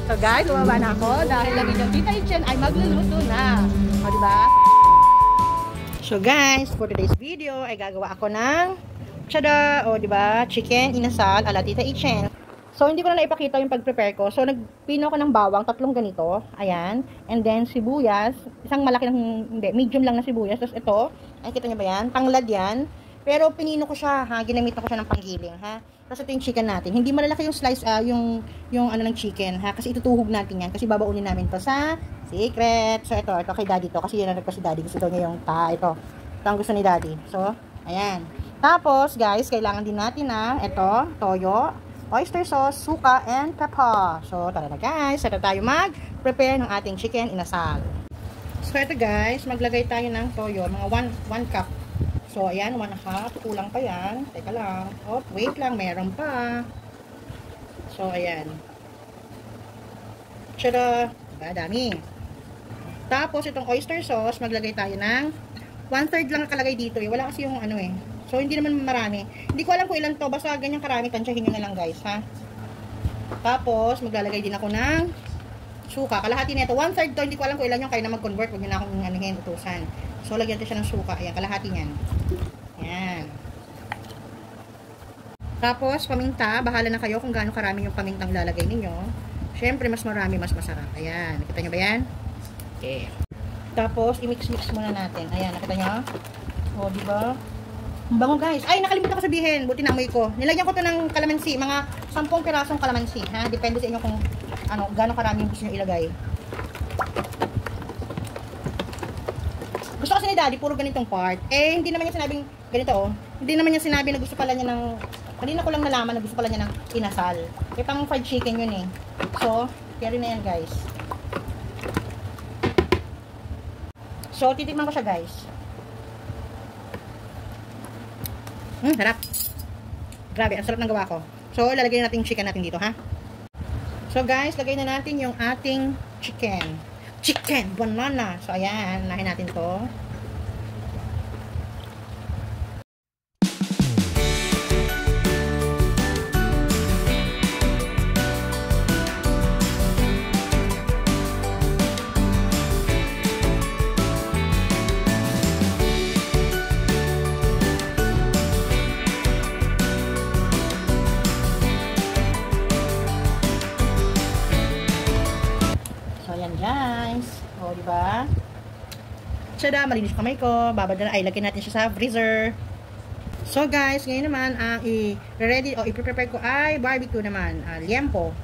So guys, lumaba na ako dahil lagi yung Tita Ichen ay magluluto na. O diba? So guys, for today's video ay gagawa ako ng tada, o diba, chicken inasal ala Tita Ichen. So hindi ko na naipakita yung pag-prepare ko. So nagpino ko ng bawang, 3 ganito. Ayan. And then sibuyas, isang malaki ng, hindi, medium lang na sibuyas. Tapos ito, ay kita niyo ba yan? Tanglad yan. Pero pinino ko siya, ha. Ginamit ko siya ng panggiling, ha. Tapos ito yung chicken natin. Hindi malalaki yung slice, yung ano ng chicken, ha. Kasi itutuhog natin yan. Kasi babaunin namin to sa secret. So ito kay daddy to. Kasi yan ang request si daddy. Gusto daw niya yung ito. Ito ang gusto ni daddy. So, ayan. Tapos, guys, kailangan din natin na ito, toyo, oyster sauce, suka, and pepper. So, tara na guys. Ito tayo mag-prepare ng ating chicken inasal. So, ito guys, maglagay tayo ng toyo. Mga 1 cup. So, ayan, 1/2. Kulang pa yan. Teka lang. Oh, wait lang. Meron pa. So, ayan. Tada! Dami. Tapos, itong oyster sauce, maglagay tayo ng 1/3 lang nakalagay dito. Wala kasi yung ano eh. So, hindi naman marami. Hindi ko alam kung ilan to. Basta ganyang karami. Tansyahin nyo na lang guys, ha? Tapos, maglalagay din ako ng suka. Kalahati nito. 1/3 to. Hindi ko alam kung ilan yung kaya na mag-convert. Huwag nyo na akong anuhin, utusan. So, lagyan natin siya ng suka. Ayan, kalahati niyan. Ayan. Tapos, paminta. Bahala na kayo kung gaano karami yung pamintang lalagay ninyo. Siyempre, mas marami, mas masarap. Ayan. Nakita nyo ba yan? Okay. Tapos, i-mix-mix muna natin. Ayan, nakita nyo? O, diba? Ang bango guys. Ay, nakalimutan ko sabihin. Buti namoy ko. Nilagyan ko to ng kalamansi. Mga 10 pirasong kalamansi. Ha? Depende sa inyo kung ano, gaano karami yung gusto nyo ilagay. Gusto kasi ni daddy, puro ganitong part. Eh, hindi naman niya sinabing ganito oh. Hindi naman niya sinabi na gusto pala niya ng, kanina ko lang nalaman na gusto pala niya ng inasal. Eh, pang fried chicken yun eh. So, kaya rin na yan guys. So, titikman ko siya guys. Harap. Grabe, ang sarap ng gawa ko. So, lalagay natin yung chicken natin dito, ha? So, guys, lagay na natin yung ating chicken. Chicken banana. So, ayan. Nahin natin to. Guys. O, diba? Tada, malinis kamay ko. Babad na, ay, lagyan natin siya sa freezer. So, guys, ngayon naman, ang i-ready o i-prepare ko ay barbecue naman. Liempo.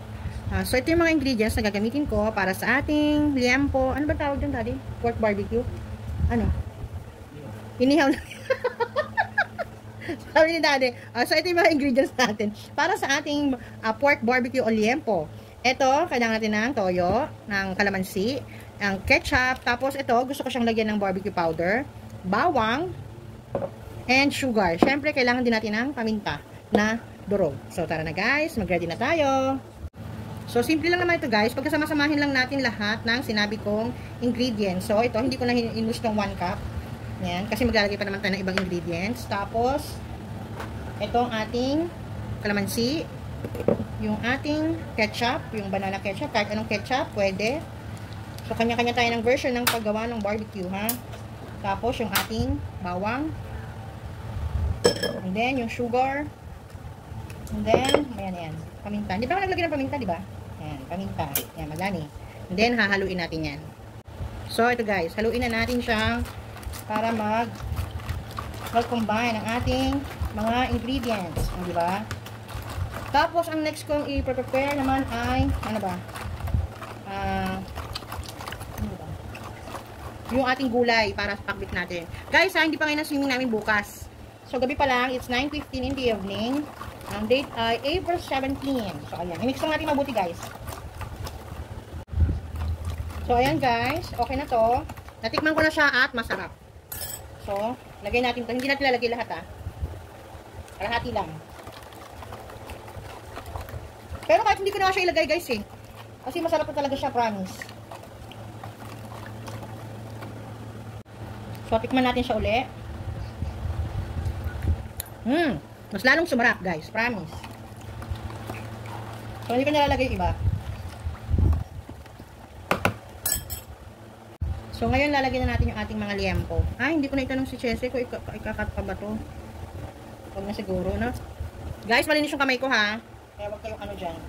So, ito yung mga ingredients na gagamitin ko para sa ating liempo. Ano ba tawag dyan, daddy? Pork barbecue? Ano? Inihaw na. Sabi ni daddy. So, ito yung mga ingredients natin para sa ating pork barbecue o liempo. Ito, kailangan natin ng toyo, ng kalamansi, ng ketchup, tapos ito, gusto ko siyang lagyan ng barbecue powder, bawang, and sugar. Siyempre, kailangan din natin ng paminta na durog. So, tara na guys, mag-ready na tayo. So, simple lang naman ito guys. Pagkasama-samahin lang natin lahat ng sinabi kong ingredients. So, ito, hindi ko na inus ng 1 cup. Yan, kasi maglalagay pa naman tayo ng ibang ingredients. Tapos, ito ang ating kalamansi, yung ating ketchup, yung banana ketchup, kahit anong ketchup, pwede. So, kanya-kanya tayo ng version ng paggawa ng barbecue, ha? Tapos, yung ating bawang. And then, yung sugar. And then, ayan, paminta. Hindi pa ako naglagay ng paminta, di ba? Ayan, paminta. Ayan, madami. And then, hahaluin natin yan. So, ito guys, haluin na natin siya para mag-combine ang ating mga ingredients. Di ba? Tapos, ang next kong i-prepare naman ay, ano ba? Yung ating gulay para sa pakbit natin. Guys, hindi pa ngayon ang swimming namin bukas. So, gabi pa lang, it's 9:15 in the evening. Ang date ay April 17. So, ayan. I-mix lang natin mabuti, guys. So, ayan, guys. Okay na to. Natikman ko na siya at masarap. So, lagay natin to. Hindi natin lalagay lahat, ha. Kalahati lang. Pero kahit hindi ko na siya ilagay guys eh. Kasi masarap na talaga siya, promise. So, tikman natin siya uli. Mas lalong sumarap guys, promise. So, hindi ko nilalagay iba. So, ngayon lalagyan na natin yung ating mga liempo. Hindi ko na itanong si Chelsea kung ikakat pa ba to. Huwag na siguro, no? Guys, malinis yung kamay ko, ha? Kaya huwag kayong ano dyan.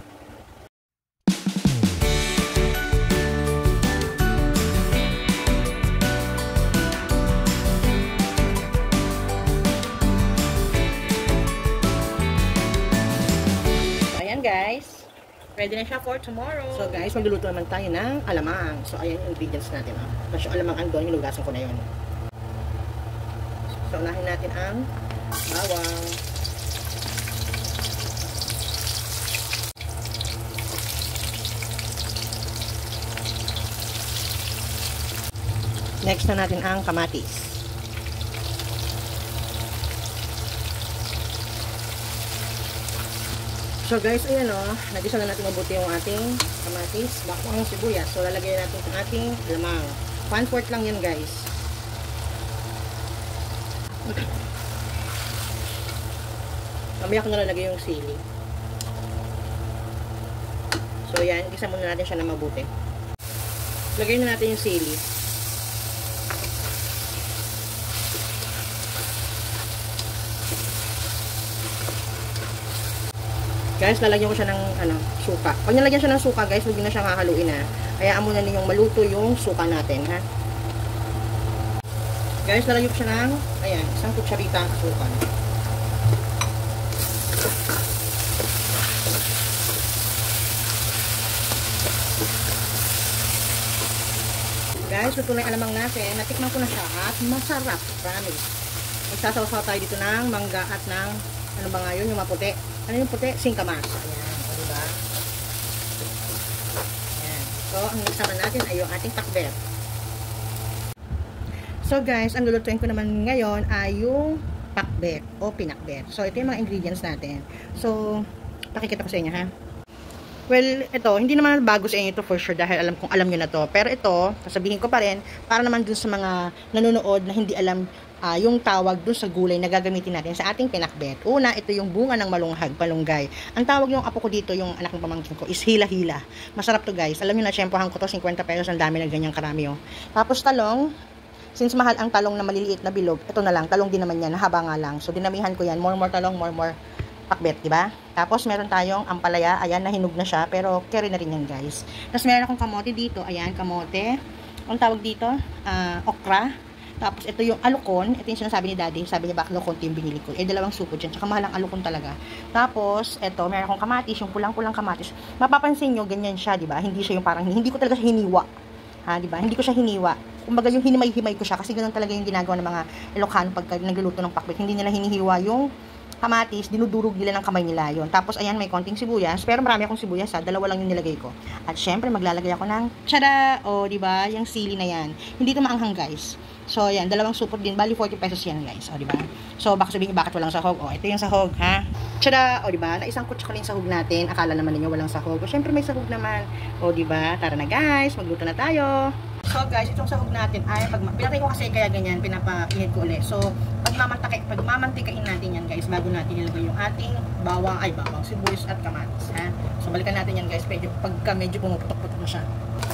So, ayan guys. Ready na siya for tomorrow. So guys, magluluto naman tayo ng alamang. So ayan yung ingredients natin. Tapos yung alamang andon, hinugasan ko na yun. So unahin natin ang bawang. Next na natin ang kamatis. So guys, ayan o, nagisa na natin mabuti yung ating kamatis, bako ang sibuyas. So lalagyan natin yung ating alamang. 1/4 lang yan guys. Mamaya ko na lalagay yung sili. So yan, gisa muna natin siya na mabuti. Lagyan na natin yung sili. Guys, lalagyan ko siya ng suka. Pag nalagyan siya ng suka, guys, huwag na siyang hahaluin ha. Hayaan muna ninyong maluto yung suka natin, ha. Guys, lalagyan ko siya ng, ayan, 1 kutsarita ang suka. Guys, luto na yung alamang natin. Natikman ko na siya at masarap. Promise. Magsasaw-saw tayo dito ng mangga at ng, ano ba nga yun, yung maputi. Ano yung puti? Singkamas. Ayan. O, diba? Ayan. So, ang nagsama natin ay yung ating pakbet. So, guys, ang lulutuin ko naman ngayon ay yung pakbet o pinakbet. So, ito yung mga ingredients natin. So, pakikita ko sa inyo, ha? Well, ito, hindi naman bago sa inyo ito for sure dahil alam nyo na to. Pero ito, sasabihin ko pa rin, para naman dun sa mga nanonood na hindi alam yung tawag dun sa gulay na gagamitin natin sa ating pinakbet. Una, ito yung bunga ng malunghag, palunggay. Ang tawag yung apo ko dito, yung anak ng pamangkin ko, is hila-hila. Masarap to guys. Alam nyo na, tsempohan ko to, 50 pesos, ang dami na ganyang karami. Oh. Tapos talong, since mahal ang talong na maliliit na bilog, ito na lang, talong din naman yan, haba nga lang. So, dinamihan ko yan, more talong, more pakbet, diba? Tapos, meron tayong ampalaya, ayan, nahinog na siya, pero carry na rin yan, guys. Tapos, meron akong kamote dito, ayan, kamote. Ang tawag dito, okra. Tapos, ito yung alukon. Ito yung sinasabi ni daddy. Sabi niya, baka alukon yung binili ko. Dalawang suko dyan. Tsaka mahal ang alukon talaga. Tapos, ito, meron akong kamatis. Yung pulang-pulang kamatis. Mapapansin nyo, ganyan siya, diba? Hindi siya yung parang, hindi ko talaga siya hiniwa. Ha, diba? Hindi ko siya hiniwa. Kumbaga, yung hinimay-himay ko siya. Kasi ganun talaga yung ginagawa ng mga Ilocano pagka nagluluto ng pakbet. Hindi nila hinihiwa yung kamatis, dinudurog nila ng kamay nila yon. Tapos, ayan, may konting sibuyas. Pero marami akong sibuyas, ha. 2 lang yung nilagay ko. At, syempre, maglalagay ako ng tsyada. O, diba? Yung sili na yan. Hindi ito maanghang, guys. So, ayan, 2 supot din. Bali, 40 pesos yan, guys. O, diba? So, baka sabihin, bakit walang sahog? O, ito yung sahog, ha? Tsyada! O, diba? Naisang kutsa ko yung sahog natin. Akala naman ninyo walang sahog. O, syempre, may sahog naman. O, diba? Tara na, guys. Magluto na tayo. So, guys, itong sahog natin ay, pinatay ko kasi kaya ganyan, pinapainit ko ulit. So, pagmamantikain natin yan, guys, bago natin ilagay yung ating bawang, sibuyas at kamatis, ha? So, balikan natin yan, guys, pagka medyo pumuputok-putok na siya.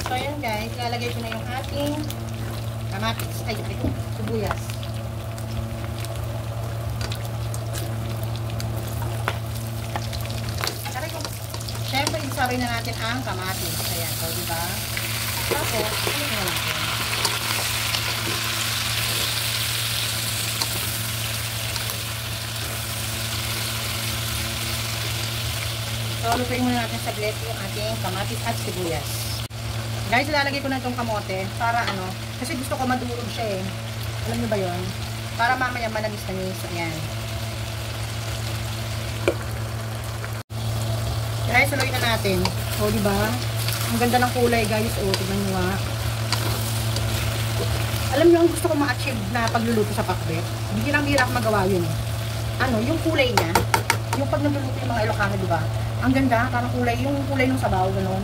So, ayan, guys, lalagay ko na yung ating kamatis, ito, sibuyas. Siyempre, isabay na natin ang kamatis. Ayan, so, diba? Tapos, ano na natin? So, lutuin muna natin saglit yung ating kamatis at sibuyas. Guys, ilalagay ko na itong kamote para ano, kasi gusto ko madurog siya eh. Alam niyo ba yun? Para mamaya manamis-namis. Ayan. Guys, saloy na natin. O, diba? Ang ganda ng kulay, guys. O, tignan nyo nga. Alam nyo, ang gusto ko ma-achieve na pagluluto sa pakbet. Hindi lang hirap magawa yun. Ano, yung kulay niya, yung pag nagluluto yung mga Ilocano, diba? Ang ganda, parang kulay, yung kulay ng sabaw, gano'n.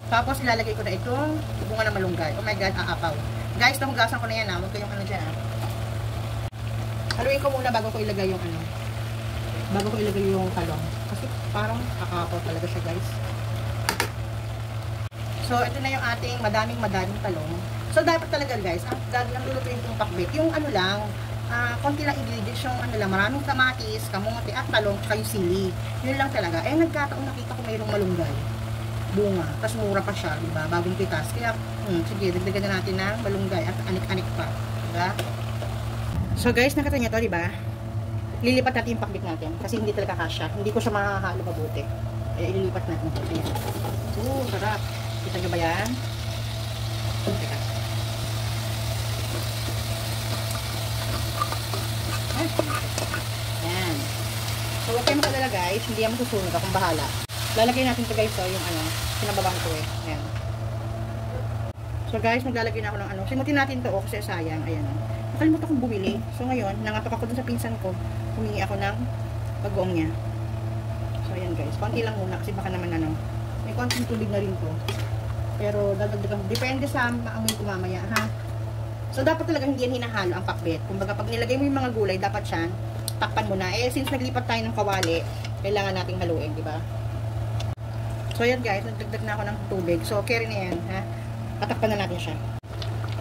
Tapos, ilalagay ko na itong bunga ng malunggay. Oh my God, aapaw. Guys, nahugasan ko na yan, ha. Huwag kayong ano dyan, ha. Haluin ko muna bago ko ilagay yung ano. Bago ko ilagay yung talong. Kasi parang aapaw talaga siya, guys. So, ito na yung ating madaming talong. So, dapat talaga guys, ang lulutuin itong pakbet, yung ano lang, konti lang ingredients, yung ano lang, maraming kamatis, kamote, at talong, tsaka yung sili. Yun lang talaga. Eh, nagkataon nakita ko mayroong malunggay. Bunga. Tapos mura pa siya, diba? Bagong pitas. Kaya, sige, dagdagan na natin ng malunggay at anik-anik pa. Diba? So, guys, nakita niyo to, diba? Lilipat natin yung pakbet natin. Kasi hindi talaga kasya. Hindi ko siya mahahalo mabuti. Kaya ililipat natin. Ayan. Sarap. Kita nyo ba yan? Teka. Ayan. So, huwag kayo makalala guys. Hindi yan masusunog. Akong bahala. Lalagay natin ito guys. So, yung ano, pinababang ko eh. Ayan. So, guys, maglalagay na ako ng ano. Simutin natin ito kasi sayang. Ayan. Nakalimutan akong bumili. So, ngayon, nangatok ako dun sa pinsan ko. Humingi ako ng bagoong niya. So, ayan guys. Konti lang muna kasi baka naman ano. May konting tubig na rin to. Pero, dadagdagan. Depende sa maamoy ko mamaya, ha? So, dapat talaga hindi yan hinahalo ang pakbet. Kumbaga, pag nilagay mo yung mga gulay, dapat yan, takpan mo na. Eh, since naglipat tayo ng kawali, kailangan nating haluin, di ba? So, ayan guys, nagdagdag na ako ng tubig. So, okay rin na yan, ha? Patakpan na natin siya.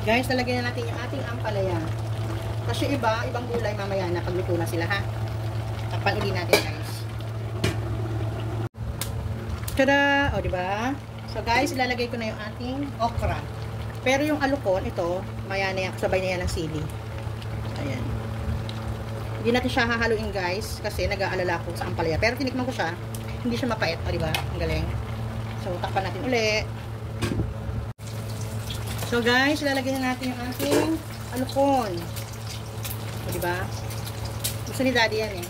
Guys, lalagyan na natin yung ating ampalaya. Kasi ibang gulay mamaya na pagluto na sila, ha? Takpan ulit natin, guys. Tada! O, di ba? So, guys, ilalagay ko na yung ating okra. Pero yung alukon, ito, maya na yan, kasabay na yan ng sili. Ayan. Hindi natin siya hahaluin, guys, kasi nag-aalala ko sa ampalaya. Pero tinikman ko siya, hindi siya mapait, o, di ba? Ang galing. So, takpan natin uli. So, guys, ilalagay na natin yung ating alukon. O, di ba? Gusto ni Daddy yan, eh.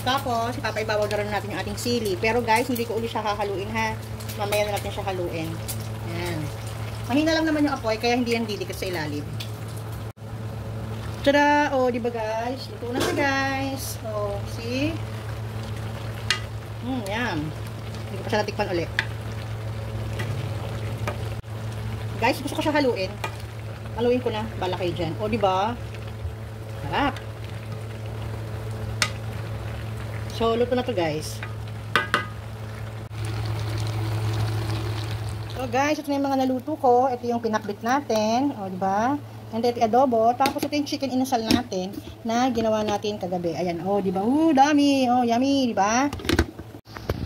Tapos, ipapaibabaw na rin natin yung ating sili. Pero, guys, hindi ko uli siya hahaluin, ha? Mamaya na natin siya haluin. Ayan. Mahina lang naman yung apoy, kaya hindi yan didikit sa ilalim. Tada! O, diba guys? Ito na siya guys. O, see? Yan. Hindi ko pa siya natikpan ulit. Guys, gusto ko siya haluin. Haluin ko na. Bala kayo dyan. O, diba? Harap. So, luto na to guys. So guys, ito na yung mga naluto ko. Ito yung pinakbit natin. O, diba? And ito yung adobo. Tapos ito yung chicken inasal natin na ginawa natin kagabi. Ayan. O, diba? Dami. O, yummy. Diba?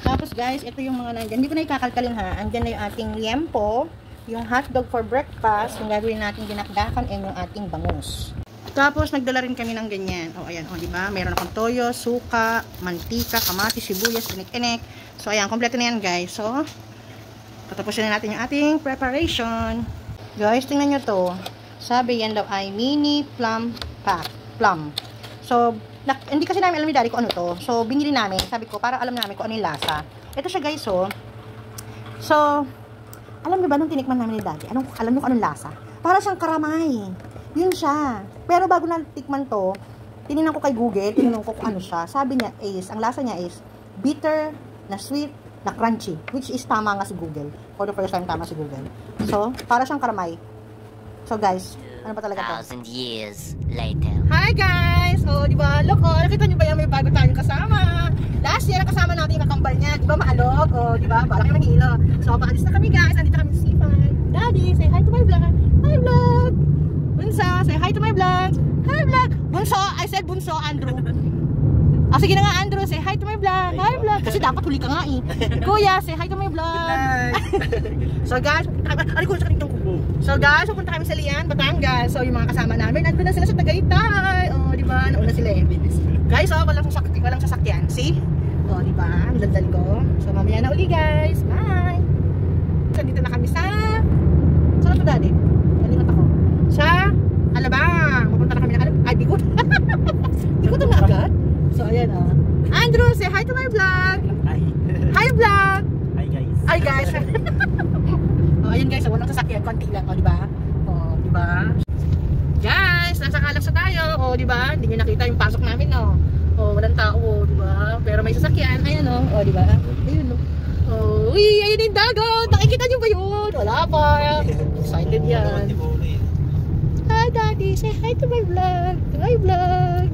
Tapos guys, ito yung mga nandyan. Hindi ko na ikakalkalin ha. Andyan na yung ating liempo. Yung hotdog for breakfast. Yung gagawin natin dinakdakan and yung ating bangus. Tapos nagdala rin kami ng ganyan. O, ayan. O, diba? Mayroon akong toyo, suka, mantika, kamatis, sibuyas, inik-inik. So, ayan. Kompleto na yan guys. So, patapusin na natin yung ating preparation. Guys, tingnan nyo to. Sabi yan daw ay mini plum pack. Plum. So, hindi kasi namin alam ni Daddy kung ano to. So, binili namin. Sabi ko, para alam namin kung ano yung lasa. Ito siya guys, oh. So, alam niyo ba nung tinikman namin ni Daddy? Alam niyo kung anong lasa? Para siyang karamay. Yun siya. Pero bago na tikman to, tinignan ko kay Google, tinignan ko kung ano siya. Sabi niya is, ang lasa niya is bitter, na sweet, na crunchy, which is tama nga si Google. For the first time, tama si Google. So, para siyang karamay. So, guys, ano pa talaga to? 1,000 years later. Hi, guys! O, di ba? Look, nakita niyo ba yan? May bago tayong kasama. Last year, kasama natin yung kakambal niya. Di ba, maalog? O, di ba? Bala kayo manghilo. So, paalis na kami, guys. Andito kami sa C5. Daddy, say hi to my vlog. Hi, vlog! Bunso, say hi to my vlog. Hi, vlog! Bunso, I said Bunso, Andrew. Oh, sige na nga, Andrew, say hi to my vlog. Hi, vlog. Kasi dapat huli ka nga eh. Kuya, say hi to my vlog. So guys, so guys, pupunta kami sa Lian, Batangas. So yung mga kasama namin, nandun na sila sa Tagaytay. Oh, di ba? Nauna sila eh. Guys, oh, walang sasakyan. See? Oh, di ba? Ang daldal ko. So mamaya na uli, guys. Bye. So dito na kami sa saan ito, Daddy? Nalingat ako. Sa Alabang. Pupunta na kami na Alabang. Ay, Bigot. Bigot na agad. So, ayan o. Andrew, say hi to my vlog. Hi. Hi, vlog. Hi, guys. Hi, guys. O, ayan guys. Walang sasakyan. Konti lang. O, diba? O, diba? Guys, nasa Kalaksa tayo. O, diba? Hindi nyo nakita yung pasok namin, no? O, walang tao. O, diba? Pero may sasakyan. Ayan, o. O, diba? Ayun, o. O, uy, ayun yung dagat. Nakikita nyo ba yun? Wala pa. Excited yan. Hi, Daddy. Say hi to my vlog. Hi, vlog.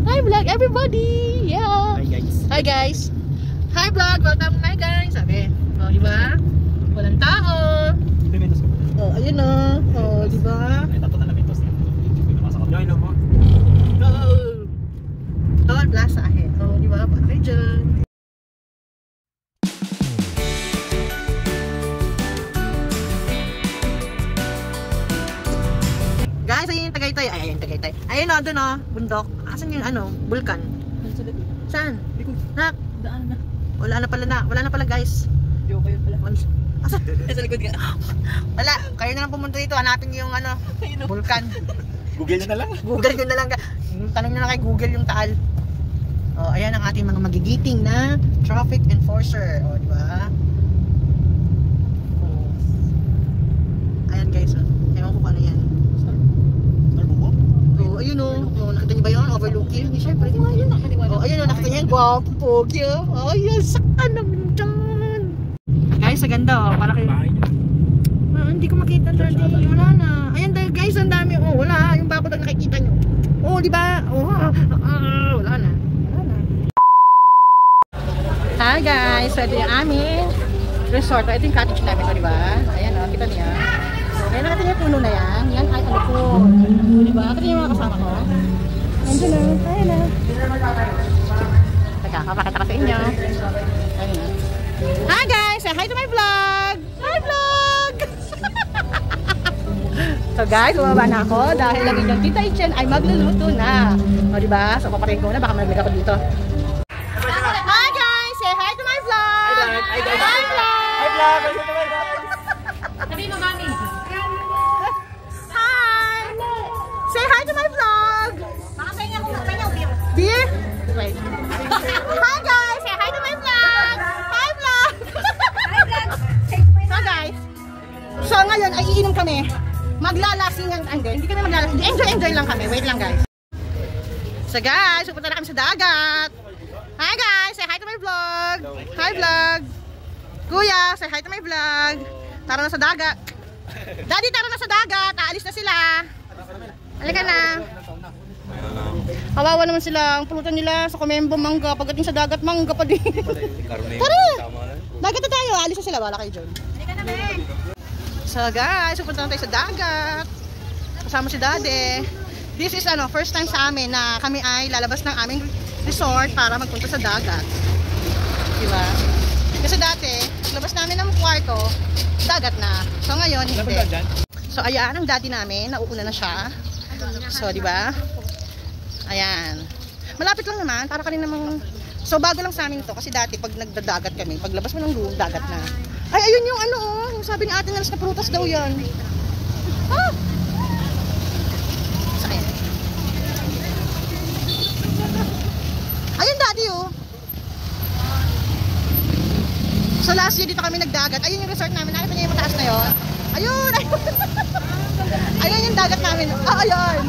Hi vlog, everybody! Yeah! Hi guys! Hi guys! Hi vlog! Welcome na guys! Sabi, o, diba? Walang tao! Pimentos ka ba? ayun o. Oh, di ba? Ay, tato na lang ito. Ay, no mo. Toll Plaza ahead. Oh, di ba? Para kayo dyan. Guys, ayun yung Tagaytay. Ay, ayun Tagaytay. Ayun o, doon o. Bundok. Asan yung ano? Vulkan? Saan? Nak? Daan na. Wala na pala guys. Joke yun pala. Asan? Sa likod nga. Wala. Kayo na lang pumunta dito. Hanapin yung ano. Vulkan. Google nyo na lang. Google nyo na lang. Tanong nyo na kay Google yung taal. Oh, ayan ang ating mga magigiting na traffic enforcer. Oh, di ba? Oh. Ayan guys. Oh. Ewan ko kung ano yan. Oh, ayun oh. Oh, nakita nyo ba yun? Overlooking. Siyempre. Oh, ayun oh. Nakita nyo yan. Wow, pogi oh. Oh, yun. Saka naman dyan. Guys, sa ganda oh. Para kayo. Hindi ko makita dati. Wala na. Ayan dahil guys, ang dami. Oh, wala. Yung bakod ang nakikita nyo. Oh, di ba? Oh, wala na. Hi guys, so ito yung aming resort. Ito yung cottage namin ko, di ba? Ayan o, kita niya. Ayan, nakita niya puno na yan. Yan ay ano po. Di ba? Kita niya yung mga kasama ko. Ayan o, ayan o. Teka, kapakita ko sa inyo. Ayan o. Hi guys, say hi to my vlog! Hi vlog! So guys, lumaba na ako dahil lagi yung Tita Ichen ay magluluto na. O di ba? So papatayin ko na, baka malamig ako dito. Hi guys, say hi to my vlog! Hi vlog! Hi vlog! Sabi mo, mami. Hi! Say hi to my vlog! Baka sa inyo, beer. Beer? Wait. Hi guys, say hi to my vlog! Hi vlog! So guys, so ngayon ay iinom kami. Maglalasingan, hindi kami maglalasing. Enjoy lang kami. Wait lang guys. So guys, pupunta na kami sa dagat. Hi guys, say hi to my vlog. Hi vlog. Kuya, say hi to my vlog. Tara na sa dagat. Daddy, tara na sa dagat. Aalis na sila. Halika na. Kawawa naman sila. Ang pulutan nila sa Comembo mangga. Pagdating sa dagat, mangga pa din. Tara. Dagat na tayo. Aalis na sila. Wala kayo dyan. Halika na, Ben. So guys, pupunta na tayo sa dagat. Kasama si Daddy. This is first time sa amin na kami ay lalabas ng aming resort para magpunta sa dagat. Diba? Kasi dati, labas namin ng kwarto, dagat na. So ngayon, hindi. So ayan, ang daddy namin, nauuna na siya. So diba? Ayan. Malapit lang naman, para kanina namang... So bago lang sa amin to kasi dati pag nagdadagat kami, paglabas mo ng room, dagat na. Ay, ayun yung yung sabi ni Ate Nels na prutas daw yan. Ah! Saan? Ayun daddy oh. So last year dito kami nagdagat. Ayun yung resort namin. Nakita niyo yung mataas na yun? Ayun! Ayun yung dagat namin. Ah, ayun!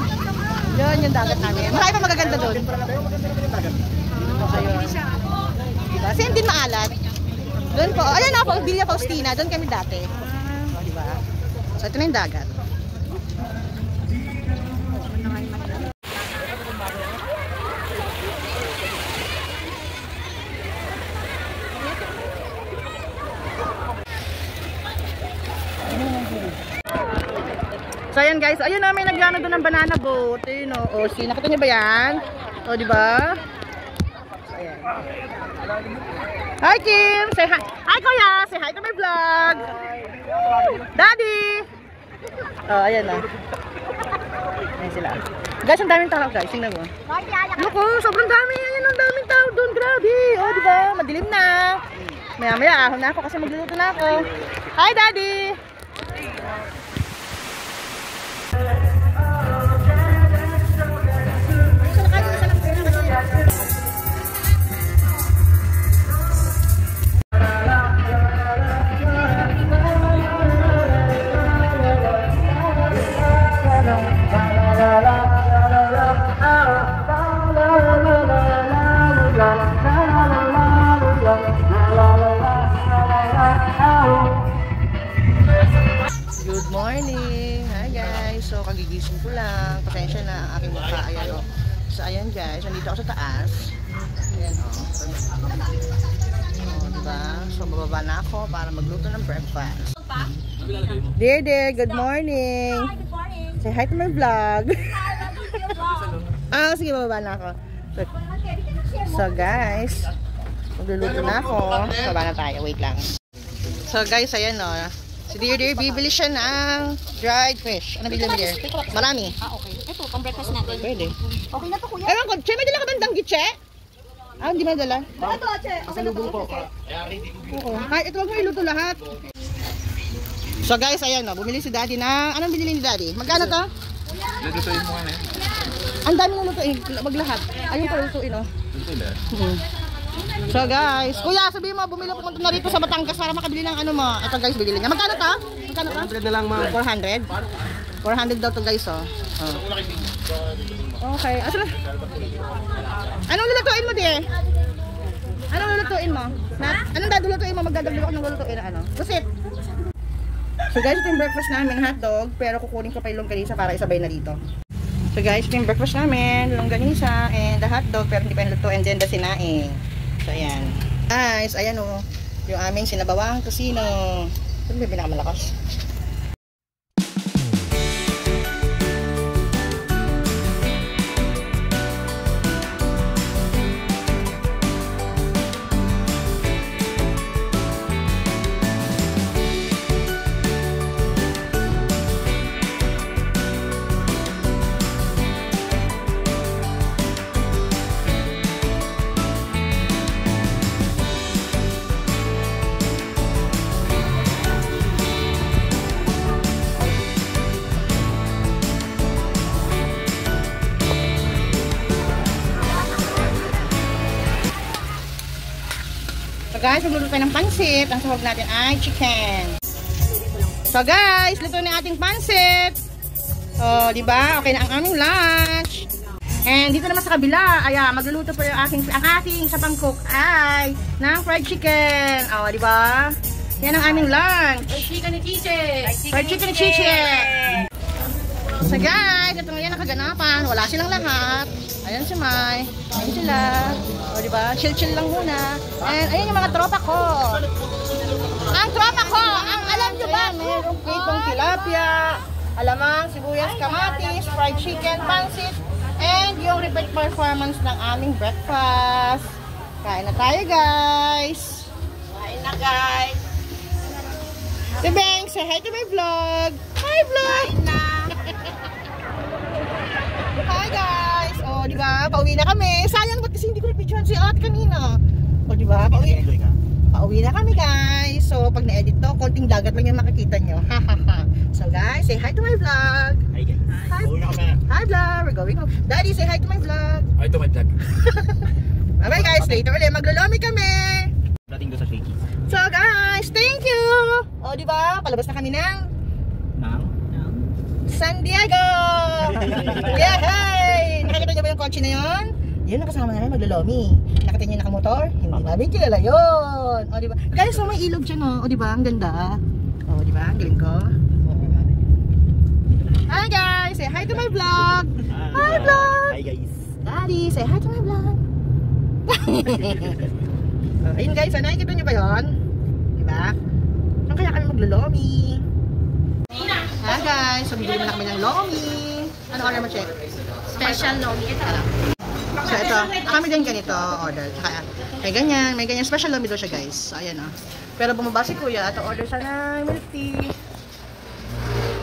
Yun yung dagat namin. Marami pa magaganda doon. Ayun. Diba? Kasi hindi maalat. Doon po. Ayun na po, Villa Faustina. Doon kami dati. O, diba? So ito na yung dagat. So ayan guys, ayun na may naglano doon ng banana boat. Ayun o, nakita niyo ba yan? O diba? So ayan. Hi Kim! Say hi! Hi Kuya! Say hi to my vlog! Daddy! Oh, ayan na. Ayan sila. Guys, ang daming tao guys. Tingnan mo. Loko, sobrang dami. Ayan ang daming tao doon. Grabe. O diba? Madilim na. Maya-maya ahon na ako kasi magluluto na ako. Hi Daddy! Good morning! Hi guys! So kagigising ko lang. Pasensya na ang aking mukha. Ayan o. So ayan guys, nandito ako sa taas. Ayan o. O diba? So bababa na ako para magluto ng breakfast. Dear, good morning. Hi, good morning. Say hi to my vlog. Hi, Sige, bababa na ako. So guys, magluluto na ako. Baba na tayo, wait lang. So guys, ayan o. Si Dear bibili siya ng dried fish. Ano bibili mo, Dear? Marami. okay. Ito, pang breakfast natin. Pwede. Okay na to, kuya. Ewan ko, Che, may dala ka bang danggit, Che? Hindi may dala. Ito, Che. Okay na to. Oo. Kahit ito, wag mo iluto lahat. So guys, ayan o. Bumili si Daddy ng... Anong binili ni Daddy? Magkano to? Lutuin mo nga. Ang dami ng lutuin. Wag lahat. Ayun pa lutuin o. So guys, kuya, sabihin mo, bumili pumunta na rito sa Batangas para makabili ng ano mo. Ito guys, bibili niya. Magkano to? Magkano to? 100 na lang, ma'am. 400? 400 daw to guys, oh. Okay. Anong lulutuin mo, dear? Anong lulutuin mo? Anong dadulutuin mo? Magdadagdag ako ng lulutuin na ano? Pusit. So guys, ito yung breakfast namin, hotdog. Pero kukunin ko pa yung longganisa para isabay na dito. So guys, ito yung breakfast namin, longganisa and the hotdog. Pero hindi pa yung luto and then the sinaing. So ayan. Guys, ayan o. Yung aming sinabawang tusino. Ito yung pinakamalakas. Guys, magluluto tayo ng pansit. Ang sahog natin ay chicken. So guys, luto na ating pansit. Oh, di ba? Okay na ang aming lunch. And dito naman sa kabila, ayan, magluluto po yung ang ating sa pangcook ay ng fried chicken. Oh, di ba? Yan ang aming lunch. Fried chicken ni Chiche. Fried chicken ni Chiche. So guys, ito ngayon ang kaganapan. Wala silang lahat. Ayan si Mai. Ayan sila. O diba? Chill-chill lang muna. And ayan yung mga tropa ko. Ang tropa ko! Ang alam nyo ba? Mayroong pritong tilapia, alamang, sibuyas, kamatis, fried chicken, pansit, and yung repeat performance ng aming breakfast. Kain na tayo, guys. Kain na, guys. Si Beng, say hi to my vlog. Hi, vlog! Kain na. Hi, guys. O, di ba? Pauwi na kami. Sayang, ba't kasi hindi ko na-picturean si Ate kanina? O, di ba? Pauwi na kami, guys. So, pag na-edit to, konting dagat lang yung makikita nyo. So, guys, say hi to my vlog. Hi, guys. Hi. Pauwi na kami. Hi, vlog. We're going home. Daddy, say hi to my vlog. Hi to my vlog. Bye-bye, guys. Later ulit. Maglolomi kami. Dating doon sa Shaky. So, guys, thank you. O, di ba? Palabas na kami ng San Diego. Yay! Nakikita niyo ba yung kotse na yun? Yun, nakasama namin maglolomi. Nakita niyo yung nakamotor? Hindi namin kilala yun. O, diba? Guys, so may ilog dyan, o. O, diba? Ang ganda. O, diba? Ang galing ko. Hi, guys! Say hi to my vlog. Hi, vlog! Hi, guys. Daddy, say hi to my vlog. Ayun, guys. Nakikita niyo ba yun? Diba? Saan kaya kami maglolomi? Hi, guys. So, bibili na kami ng lomi. Ano order mo, Che? Special lomi. Ito lang. So ito, kami din ganito order. Saka, may ganyan special lomi daw siya, guys. So ayan oh. Pero bumaba si Kuya, ito order siya na milk tea.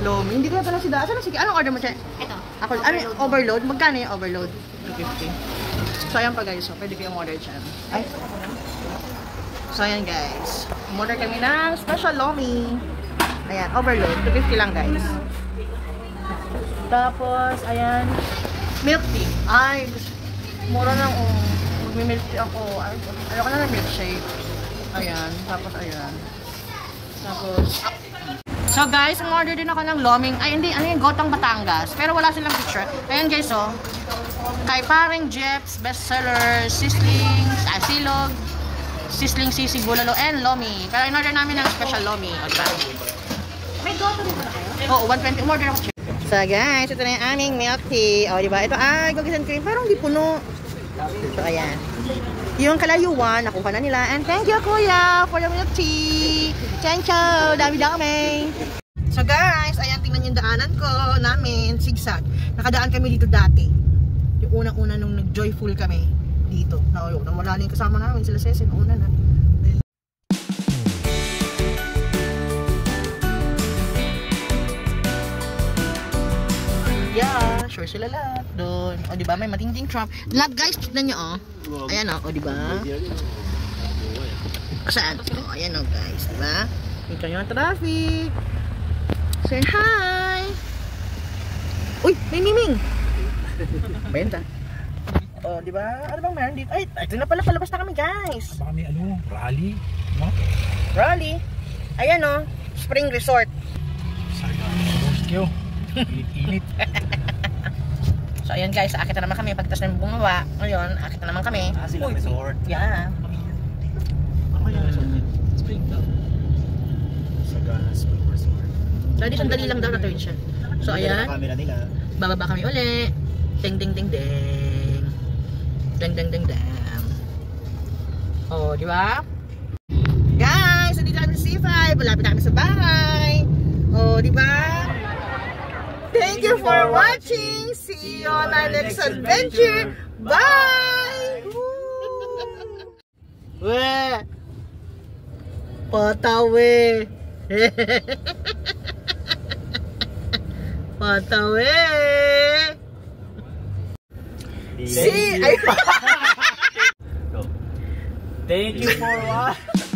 Lomi, hindi ko na pala si Da. Saan si Anong order mo, Che? Ito. Ako, ano overload? Magkano yung overload? 250. So ayan pa, guys. So pwede kayong order dyan. Ay. So ayan, guys. Order kami ng special lomi. Ayan, overload. 250 lang, guys. Tapos, ayan, milk tea. Ay, mura lang magmi-milk tea ako. Ayoko na ng milkshake. Ayan, tapos ayan. Tapos, so guys, umorder din ako ng loming. Ay, hindi, ano yung Gotang Batangas. Pero wala silang picture. Ayan guys, oh. Kay Paring Jeps, bestseller, sizzling, silog, sizzling sisig bulalo, and lomi. Pero in-order namin ng special lomi. O, diba? May goto rin ba kayo? Oo, 120. Umorder ako. So guys, ito na yung aming milk tea. O, diba? Ito ay cookies and cream. Parang hindi puno. So, ayan. Yung kalayuan, nakuha na nila. And thank you, Kuya, for the milk tea. Chancho, dami-dami. So guys, ayan, tingnan yung daanan ko namin, zigzag. Nakadaan kami dito dati. Yung unang-una nung nag-joyful kami dito. Wala na yung kasama namin, sila Ceci, una na. Yeah, sure sila lahat doon. O, diba? May matinding trap. Lahat, guys, tignan nyo, oh. Ayan, oh. O, diba? Saan? O, ayan, oh, guys. Diba? Ito yung traffic. Say hi! Uy, may miming! Benta. O, diba? Ano bang meron dito? Ay, ito na pala. Palabas na kami, guys. Baka may ano, rally. No? Rally. Ayan, oh. Spring Resort. Sayang. Init-init. So ayan guys, akit na naman kami pagtas na bumaba. Ngayon, akit na naman kami. Silang resort. Yeah. Ako yung resort. Spring daw. Sagana Spring Resort. Dali sandali lang daw na turn siya. So ayan, Camera nila. bababa kami uli. Ding ding ding ding. Ding ding ding ding. Oh, di ba? Guys, nandito kami sa C5. Malapit na kami sa bahay. Oh, di ba? Thank you for watching. See you on our next adventure. Bye! Weh! Patawe! Patawe! See! Thank you for watching.